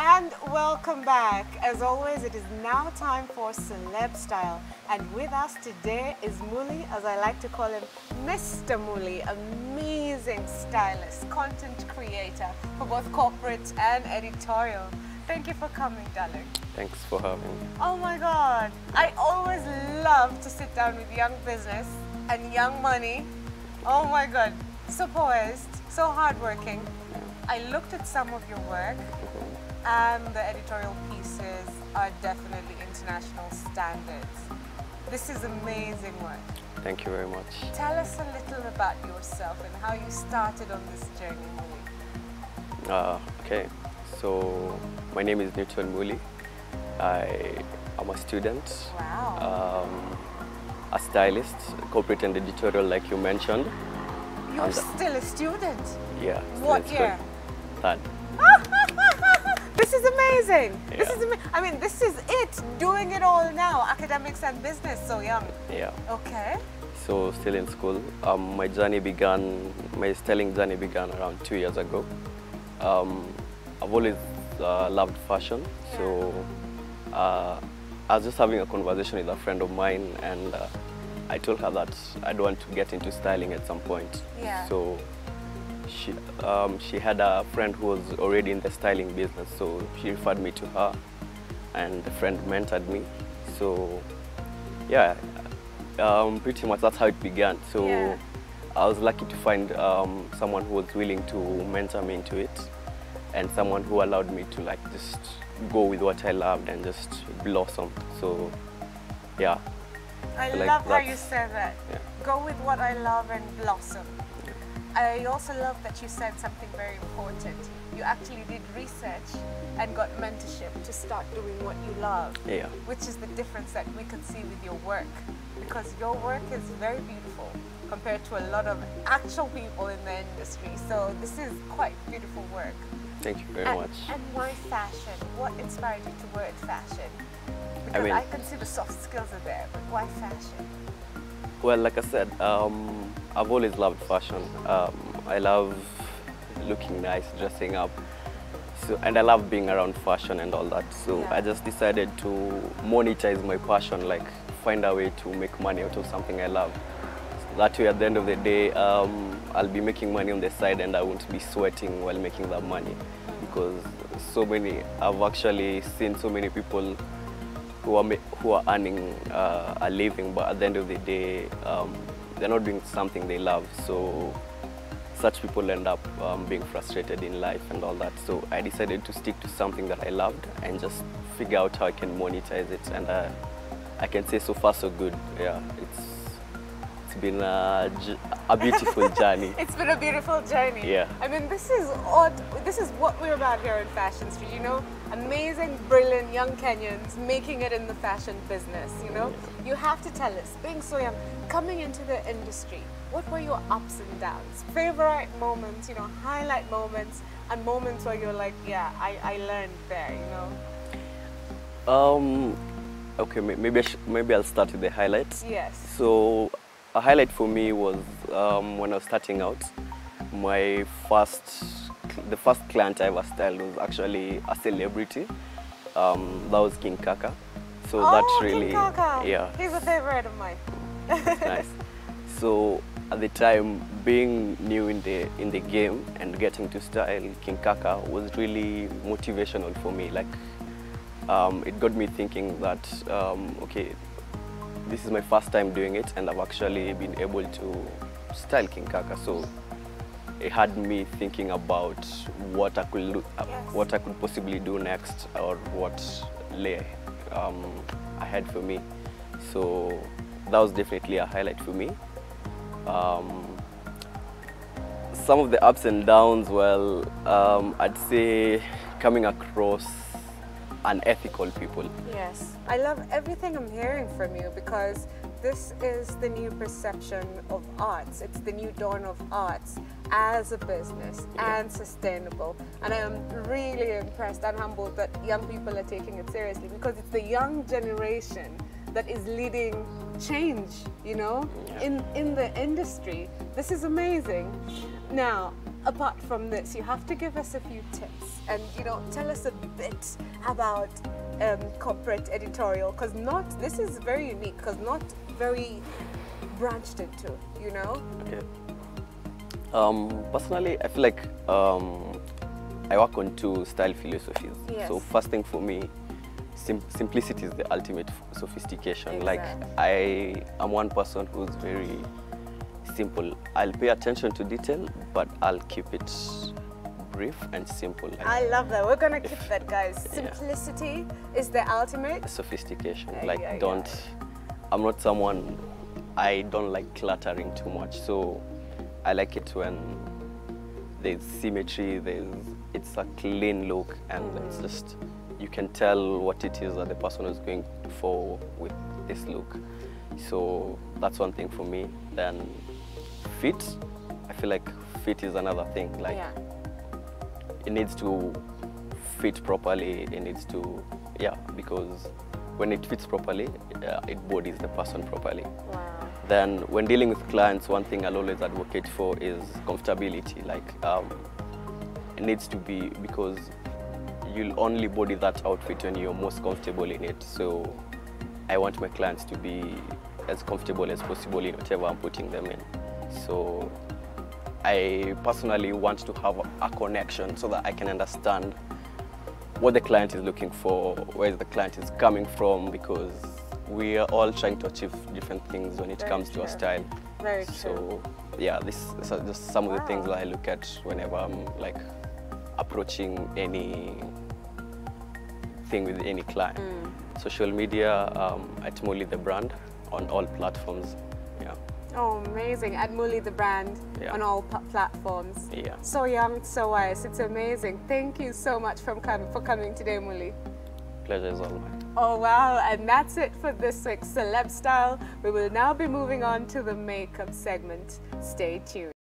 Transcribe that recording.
And welcome back. As always, it is now time for Celeb Style. And with us today is Muli, as I like to call him, Mr. Muli, amazing stylist, content creator for both corporate and editorial. Thank you for coming, darling. Thanks for having me. Oh my God. I always love to sit down with young business and young money. Oh my God. So poised, so hardworking. I looked at some of your work, and the editorial pieces are definitely international standards. This is amazing work. Thank you very much. Tell us a little about yourself and how you started on this journey, Muli. Okay, so my name is Newton Muli. I am a student, Wow. a stylist, corporate and editorial like you mentioned. You're still a student? Yeah. What year? Third. This is amazing. Yeah. This is I mean, this is it. Doing it all now, academics and business, so young. Yeah. Okay. So still in school. My styling journey began around 2 years ago. I've always loved fashion, so I was just having a conversation with a friend of mine, and I told her that I'd want to get into styling at some point. Yeah. So she had a friend who was already in the styling business, so she referred me to her, and the friend mentored me. So yeah, pretty much that's how it began. So Yeah. I was lucky to find someone who was willing to mentor me into it, and someone who allowed me to like just go with what I loved and just blossom. So yeah. I like love how that's- you said that. Yeah. Go with what I love and blossom. I also love that you said something very important. You actually did research and got mentorship to start doing what you love. Yeah. Which is the difference that we can see with your work. Because your work is very beautiful compared to a lot of actual people in the industry. So this is quite beautiful work. Thank you very much. And why fashion? What inspired you toward fashion? Because I mean- I can see the soft skills are there, but why fashion? Well, like I said, I've always loved fashion. I love looking nice, dressing up, and I love being around fashion and all that. So Yeah. I just decided to monetize my passion, like find a way to make money out of something I love. So that way, at the end of the day, I'll be making money on the side, and I won't be sweating while making that money, because I've actually seen so many people who are earning a living, but at the end of the day, they're not doing something they love. So such people end up being frustrated in life and all that. So I decided to stick to something that I loved and just figure out how I can monetize it. And I can say so far so good. Yeah, it's been a beautiful journey. It's been a beautiful journey. Yeah. I mean, this is odd. This is what we're about here in Fashion Street, you know? Amazing, brilliant young Kenyans making it in the fashion business, you know? You have to tell us, being so young, coming into the industry, what were your ups and downs? Favorite moments, you know, highlight moments, and moments where you're like, yeah, I learned there, you know? Okay, maybe I'll start with the highlights. Yes. So a highlight for me was when I was starting out. The first client I ever styled was actually a celebrity. That was King Kaka. So that really, King Kaka. yeah, He's a favorite of mine. nice. So at the time, being new in the game and getting to style King Kaka was really motivational for me. Like, it got me thinking that okay, this is my first time doing it, and I've actually been able to style King Kaka. So it had me thinking about what I could do, what I could possibly do next, or what lay ahead for me. So that was definitely a highlight for me. Some of the ups and downs, well, I'd say coming across unethical people. Yes, I love everything I'm hearing from you, because this is the new perception of arts. It's the new dawn of arts as a business and sustainable. And I am really impressed and humbled that young people are taking it seriously, because it's the young generation that is leading change, you know, in the industry. This is amazing. Now, apart from this, you have to give us a few tips and tell us a bit about corporate editorial, because this is very unique, because not very branched into, Okay. Personally, I feel like I work on two style philosophies. Yes. So first thing for me, simplicity is the ultimate sophistication. Exactly. Like I am one person who's very simple. I'll pay attention to detail, but I'll keep it brief and simple. Like, I love that. We're gonna keep that, guys. Simplicity is the ultimate sophistication. Yeah. I'm not someone, I don't like cluttering too much. So I like it when there's symmetry, it's a clean look, and it's just, you can tell what it is that the person is going for with this look. So that's one thing for me. Then fit, I feel like fit is another thing. Like it needs to fit properly. It needs to, because when it fits properly, it bodies the person properly. Wow. Then when dealing with clients, one thing I'll always advocate for is comfortability. Like it needs to be, because you'll only body that outfit when you're most comfortable in it. So I want my clients to be as comfortable as possible in whatever I'm putting them in. So I personally want to have a connection so that I can understand what the client is looking for, where the client is coming from, because we are all trying to achieve different things when it comes to our style. Very true. So yeah, these are just some of the things that I look at whenever I'm like approaching any thing with any client. Social media, at Muli the brand on all platforms. Yeah. Oh, amazing. At Muli the brand on all platforms. Yeah. So young, so wise. It's amazing. Thank you so much for coming today, Muli. Pleasure is all mine. Oh, wow. And that's it for this week's Celeb Style. We will now be moving on to the makeup segment. Stay tuned.